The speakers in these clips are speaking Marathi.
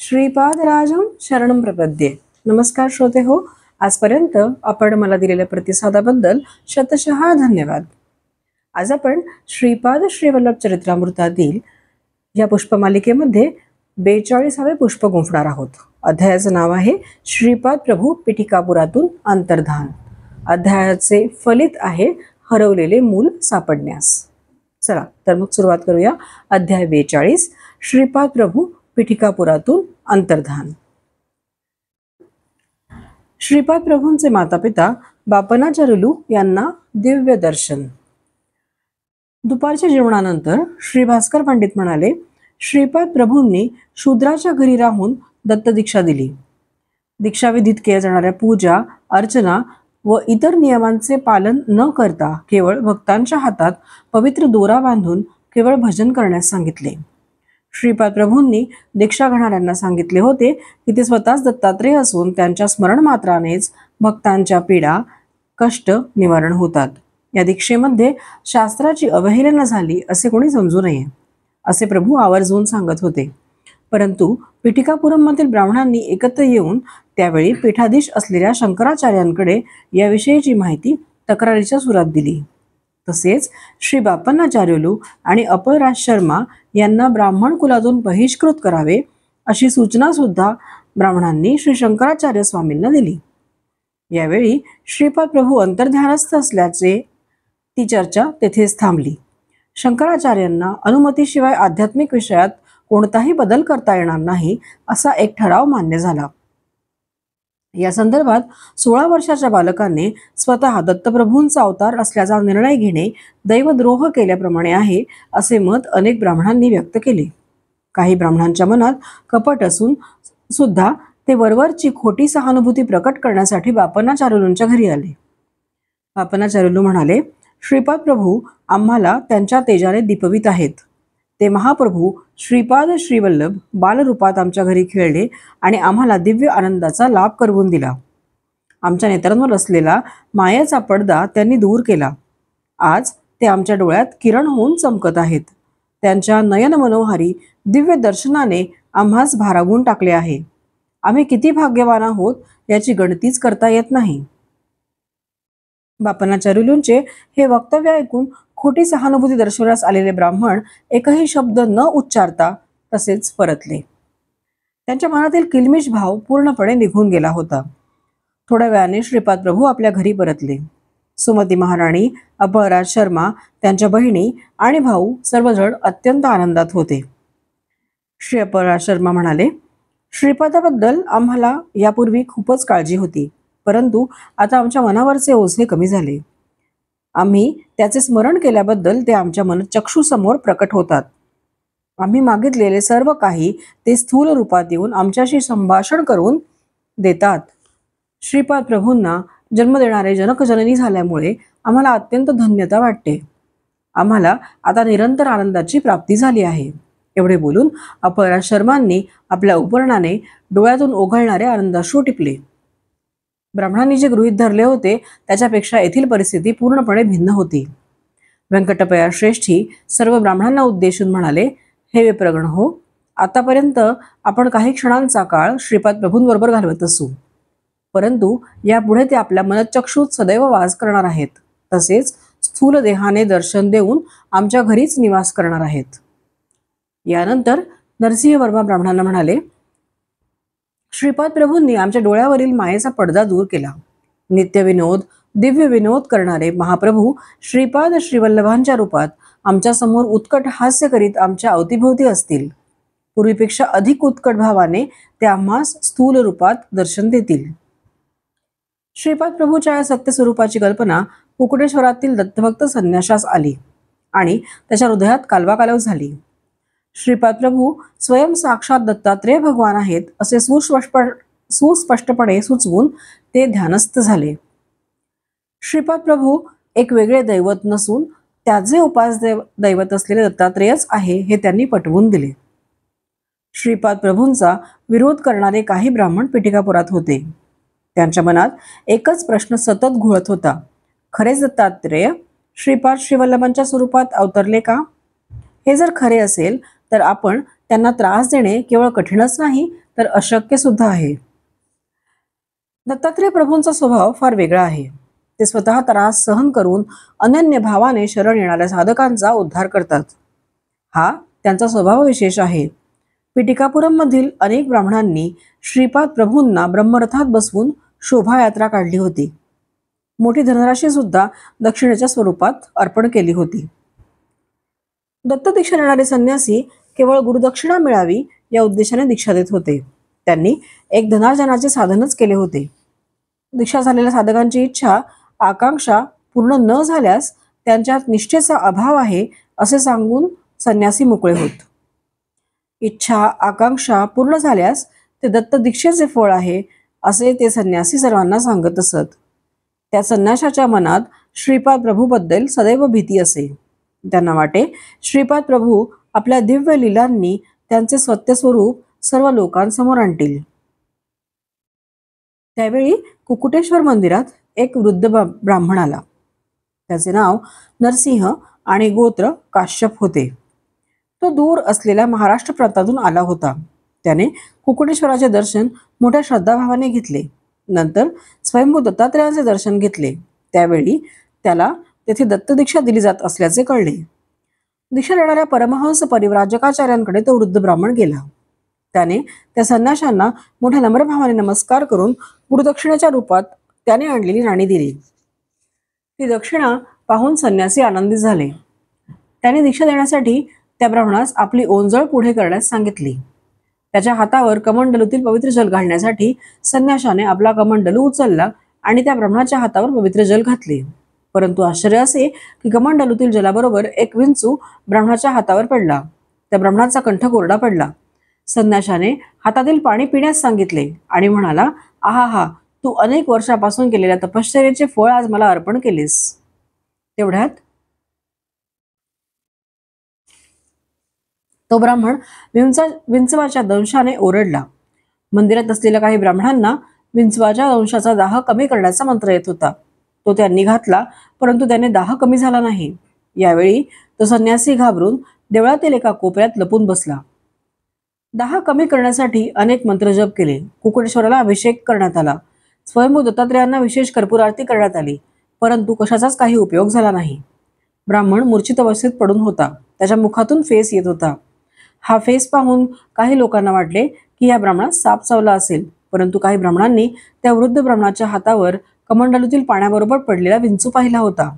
श्रीपादराजं शरणं प्रपद्ये. नमस्कार श्रोते हो, आजपर्यंत आपण मला दिलेल्या प्रतिसादाबद्दल शतशः धन्यवाद. आज आपण श्रीपाद श्रीवल्लभ चरित्रामृतातील या पुष्पमालिकेमध्ये 42वे पुष्प गुंफणार आहोत. अध्यायाचं नाव आहे श्रीपाद प्रभू पिठिकापुरातून अंतर्धान. अध्यायाचे फलित आहे हरवलेले मूल सापडण्यास. चला तर मग सुरुवात करूया. अध्याय 42 श्रीपाद प्रभू पिठिकापुरातून अंतर्धान. श्रीपाद प्रभूंचे मातापिता बापनाचार्युलू यांना दिव्य दर्शन. दुपारच्या जेवणानंतर श्री भास्कर पंडित म्हणाले, श्रीपाद प्रभूंनी शूद्राच्या घरी राहून दत्तदीक्षा दिली. दीक्षाविधीत केल्या जाणाऱ्या पूजा, अर्चना व इतर नियमांचे पालन न करता केवळ भक्तांच्या हातात पवित्र दोरा बांधून केवळ भजन करण्यास सांगितले. श्रीपाद प्रभूंनी दीक्षा घेणाऱ्यांना सांगितले होते की ते स्वतःच दत्तात्रेय असून त्यांच्या स्मरण मात्रानेच भक्तांच्या पीडा, कष्ट निवारण होतात. या दीक्षेमध्ये शास्त्राची अवहेलना झाली असे कोणी समजू नये असे प्रभू आवर्जून सांगत होते. परंतु पिठिकापुरममधील ब्राह्मणांनी एकत्र येऊन त्यावेळी पीठाधीश असलेल्या शंकराचार्यांकडे याविषयीची माहिती तक्रारीच्या सुरात दिली. तसेच श्री बापनाचार्युलू आणि अपळराज शर्मा यांना ब्राह्मण कुलातून बहिष्कृत करावे अशी सूचना सुद्धा ब्राह्मणांनी श्री शंकराचार्य स्वामींना दिली. यावेळी श्रीपाद प्रभू अंतर्ध्यानस्थ असल्याचे ती चर्चा तेथेच थांबली. शंकराचार्यांना अनुमतीशिवाय आध्यात्मिक विषयात कोणताही बदल करता येणार नाही असा एक ठराव मान्य झाला. या संदर्भात 16 वर्षाच्या बालकाने स्वतः दत्तप्रभूंचा अवतार असल्याचा निर्णय घेणे दैवद्रोह केल्याप्रमाणे आहे असे मत अनेक ब्राह्मणांनी व्यक्त केले. काही ब्राह्मणांच्या मनात कपट असून सुद्धा ते वरवरची खोटी सहानुभूती प्रकट करण्यासाठी बापनाचार्युलूंच्या घरी आले. बापनाचार्युलू म्हणाले, श्रीपाद प्रभू आम्हाला त्यांच्या तेजाने दीपवित आहेत. ते महाप्रभू श्रीपाद श्रीवल्लभ बालरूपात आमच्या घरी खेळले आणि आम्हाला दिव्य आनंदाचा लाभ करवून दिला. आमच्या नेत्रांवर असलेला मायेचा पडदा त्यांनी दूर केला. आज ते आमच्या डोळ्यात किरण होऊन चमकत आहेत. त्यांच्या नयन मनोहारी दिव्य दर्शनाने आम्हास भारावून टाकले आहे. आम्ही किती भाग्यवान आहोत याची गणतीच करता येत नाही. बापनाचार्युलूंचे हे वक्तव्य ऐकून खोटी सहानुभूती दर्शवण्यास आलेले ब्राह्मण एकही शब्द न उच्चारता तसेच परतले. त्यांच्या मनातील किलमिश भाव पूर्णपणे निघून गेला होता. थोड्या वेळाने श्रीपाद प्रभू आपल्या घरी परतले. सुमती महाराणी, अपळराज शर्मा, त्यांच्या बहिणी आणि भाऊ सर्वजण अत्यंत आनंदात होते. श्री अपळराज शर्मा म्हणाले, श्रीपादाबद्दल आम्हाला यापूर्वी खूपच काळजी होती, परंतु आता आमच्या मनावरचे ओझे कमी झाले. आम्ही त्याचे स्मरण केल्याबद्दल ते आमच्या मनचक्षुसमोर प्रकट होतात. आम्ही मागितलेले सर्व काही ते स्थूल रूपात येऊन आमच्याशी संभाषण करून देतात. श्रीपाद प्रभूंना जन्म देणारे जनकजननी झाल्यामुळे आम्हाला अत्यंत धन्यता वाटते. आम्हाला आता निरंतर आनंदाची प्राप्ती झाली आहे. एवढे बोलून अपळराज शर्मांनी आपल्या उपरणाने डोळ्यातून ओघळणारे आनंदाश्रू टिपले. ब्राह्मणांनी जे गृहीत धरले होते त्याच्यापेक्षा येथील परिस्थिती पूर्णपणे भिन्न होती. व्यंकटपया श्रेष्ठी सर्व ब्राह्मणांना उद्देशून म्हणाले, हे विप्रगण हो, आतापर्यंत आपण काही क्षणांचा काळ श्रीपाद प्रभूंबरोबर घालवत असू, परंतु यापुढे ते आपल्या मनचक्षुत सदैव वास करणार आहेत. तसेच स्थूल देहाने दर्शन देऊन आमच्या घरीच निवास करणार आहेत. यानंतर नरसिंह वर्मा ब्राह्मणांना म्हणाले, श्रीपाद प्रभूंनी आमच्या डोळ्यावरील मायेचा पडदा दूर केला. नित्य विनोद, दिव्य विनोद करणारे महाप्रभू श्रीपाद श्रीवल्लभांच्या रूपात आमच्या समोर उत्कट हास्य करीत आमच्या अवतीभोवती असतील. पूर्वीपेक्षा अधिक उत्कट भावाने ते आम्हास स्थूल रूपात दर्शन देतील. श्रीपाद प्रभूच्या या सत्य स्वरूपाची कल्पना कुकुटेश्वरातील दत्तभक्त संन्याशास आली आणि त्याच्या हृदयात कालवाकालव झाली. श्रीपाद प्रभू स्वयं साक्षात दत्तात्रेय भगवान आहेत असे सुस्पष्टपणे सुचवून ते ध्यानस्थ झाले. श्रीपाद प्रभू एक वेगळे दैवत नसून त्याचे उपास दैवत असलेले दत्तात्रेयच आहे हे त्यांनी पटवून दिले. श्रीपाद प्रभूंचा विरोध करणारे काही ब्राह्मण पिठिकापुरात होते. त्यांच्या मनात एकच प्रश्न सतत घोळत होता, खरेच दत्तात्रेय श्रीपाद श्रीवल्लभांच्या स्वरूपात अवतरले का? हे जर खरे असेल तर आपण त्यांना त्रास देणे केवळ कठीणच नाही तर अशक्य सुद्धा आहे. दत्तात्रेय प्रभूंचा स्वभाव फार वेगळा आहे. ते स्वतः त्रास सहन करून अनन्य भावाने शरण येणाऱ्या साधकांचा उद्धार करतात. हा त्यांचा स्वभाव विशेष आहे. पिटिकापुरम मधील अनेक ब्राह्मणांनी श्रीपाद प्रभूंना ब्रह्मरथात बसवून शोभायात्रा काढली होती. मोठी धनराशी सुद्धा दक्षिणेच्या स्वरूपात अर्पण केली होती. दत्तदीक्षा देणारे संन्यासी केवळ गुरुदक्षिणा मिळावी या उद्देशाने दीक्षा देत होते. त्यांनी एक धनार्जनाचे साधनच केले होते. दीक्षा झालेल्या साधकांची इच्छा आकांक्षा पूर्ण न झाल्यास त्यांच्यात निष्ठेचा अभाव आहे असे सांगून संन्यासी मोकळे होत. इच्छा आकांक्षा पूर्ण झाल्यास ते दत्त दीक्षेचे फळ आहे असे ते संन्यासी सर्वांना सांगत असत. त्या संन्याशाच्या मनात श्रीपाद प्रभूबद्दल सदैव भीती असे. त्यांना वाटे श्रीपाद प्रभू आपल्या दिव्य लीलांनी त्यांचे सत्यस्वरूप सर्व लोकांसमोर आणतील. त्यावेळी कुकुटेश्वर मंदिरात एक वृद्ध ब्राह्मण आला. त्याचे नाव नरसिंह आणि गोत्र काश्यप होते. तो दूर असलेल्या महाराष्ट्र प्रांतातून आला होता. त्याने कुकुटेश्वराचे दर्शन मोठ्या श्रद्धाभावाने घेतले. नंतर स्वयंभू दत्तात्रेयांचे दर्शन घेतले. त्यावेळी त्याला तेथे दत्तदीक्षा दिली जात असल्याचे कळले. दीक्षा देणाऱ्या परमहंस परिव्राजकाचार्यांकडे तो वृद्ध ब्राह्मण गेला. त्याने त्या संन्याशांना मोठ्या नम्रभावाने नमस्कार करून गुरुदक्षिणेच्या रूपात त्याने आणलेली नाणी दिली. ती दक्षिणा पाहून संन्यासी आनंदित झाले. त्याने दीक्षा देण्यासाठी त्या ब्राह्मणास आपली ओंजळ पुढे करण्यास सांगितली. त्याच्या हातावर कमंडलूतील पवित्र जल घालण्यासाठी संन्याशाने आपला कमंडलू उचलला आणि त्या ब्राह्मणाच्या हातावर पवित्र जल घातले. परंतु आश्चर्य असे की कमंडलूतील जलाबरोबर एक विंचू ब्राह्मणाच्या हातावर पडला. त्या ब्राह्मणाचा कंठ कोरडा पडला. संन्याशाने हातातील पाणी पिण्यास सांगितले आणि म्हणाला, आहा हा, तू अनेक वर्षापासून केलेल्या तपश्चर्याचे फळ आज मला अर्पण केलेस. तेवढ्यात तो ब्राह्मण विंचवाच्या दंशाने ओरडला. मंदिरात असलेल्या काही ब्राह्मणांना विंचवाच्या दंशाचा दाह कमी करण्याचा मंत्र येत होता. तो त्यांनी घातला, परंतु त्याने दाह कमी झाला नाही. यावेळी तो संन्यासी घाबरून देवळातील एका कोपऱ्यात लपून बसला. दाह कमी करण्यासाठी अनेक मंत्र जप केले. कुकुटेश्वराला अभिषेक करण्यात आला. स्वयंभू दत्तात्रेयांना विशेष कर्पूर आरती करण्यात आली, परंतु कशाचाच काही उपयोग झाला नाही. ब्राह्मण मूर्छित अवस्थेत पडून होता. त्याच्या मुखातून फेस येत होता. हा फेस पाहून काही लोकांना वाटले की या ब्राह्मणास साप चावला असेल, परंतु काही ब्राह्मणांनी त्या वृद्ध ब्राह्मणाच्या हातावर कमंडलूतील पाण्याबरोबर पडलेला विंचू पाहिला होता.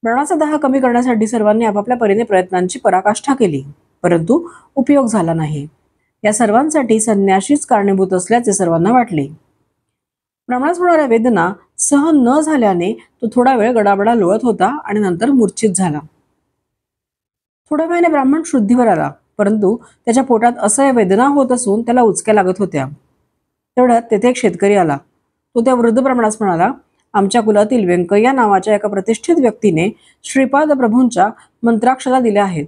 ब्राह्मणाचा दाह कमी करण्यासाठी सर्वांनी आपापल्या परीने प्रयत्नांची पराकाष्ठा केली, परंतु उपयोग झाला नाही. या सर्वांसाठी संन्याशीच कारणीभूत असल्याचे सर्वांना वाटले. ब्राह्मणास होणाऱ्या वेदना सहन न झाल्याने तो थोडा वेळ गडाबडा लोळत होता आणि नंतर मूर्छित झाला. थोड्या वेळाने ब्राह्मण शुद्धीवर आला, परंतु त्याच्या पोटात असह्य वेदना होत असून त्याला उचक्या लागत होत्या. तेवढ्यात तेथे एक शेतकरी आला. तो त्या वृद्ध ब्राह्मणास म्हणाला, आमच्या कुलातील व्यंकय्या नावाच्या एका प्रतिष्ठित व्यक्तीने श्रीपाद प्रभूंच्या मंत्राक्षरा दिल्या आहेत.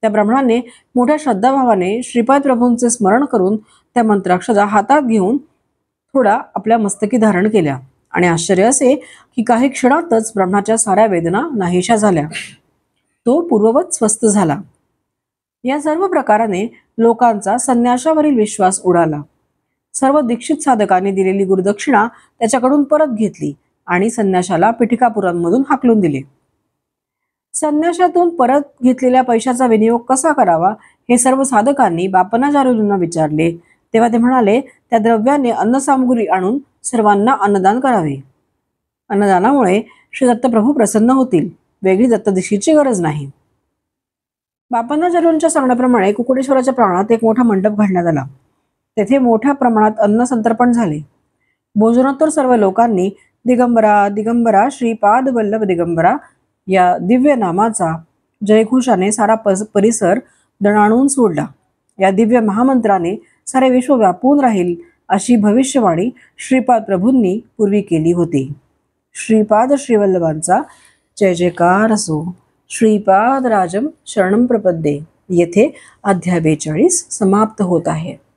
त्या ब्राह्मणाने मोठ्या श्रद्धाभावाने श्रीपाद प्रभूंचे स्मरण करून त्या मंत्राक्षरा हातात घेऊन थोडा आपल्या मस्तकी धारण केल्या आणि आश्चर्य असे की काही क्षणातच ब्राह्मणाच्या साऱ्या वेदना नाहीशा झाल्या. तो पूर्ववत स्वस्थ झाला. या सर्व प्रकाराने लोकांचा संन्याशावरील विश्वास उडाला. सर्व दीक्षित साधकांनी दिलेली गुरुदक्षिणा त्याच्याकडून परत घेतली आणि संन्याशाला पिठिकापुरांमधून हाकलून दिले. संन्याशातून परत घेतलेल्या पैशाचा विनियोग कसा करावा हे सर्व साधकांनी बापनाचार्यांना विचारले. तेव्हा ते म्हणाले, त्या द्रव्याने अन्नसामुग्री आणून सर्वांना अन्नदान करावे. अन्नदानामुळे श्री दत्तप्रभू प्रसन्न होतील. वेगळी दत्तदीक्षेची गरज नाही. बापनाचार्यांच्या सांगण्याप्रमाणे कुकुटेश्वराच्या प्रांगणात एक मोठा मंडप घालण्यात आला. तेथे मोठ्या प्रमाणात अन्न संतर्पण झाले. भोजनोत्तर सर्व लोकांनी दिगंबरा दिगंबरा श्रीपाद वल्लभ दिगंबरा या दिव्य नामाचा जयघोषाने सारा परिसर दणाणून सोडला. या दिव्य महामंत्राने सारे विश्व व्यापून राहील अशी भविष्यवाणी श्रीपाद प्रभूंनी पूर्वी केली होती. श्रीपाद श्रीवल्लभांचा जय जयकार असो. श्रीपाद राजम शरणम प्रपद्ये. येथे अध्याय 42 समाप्त होत आहे.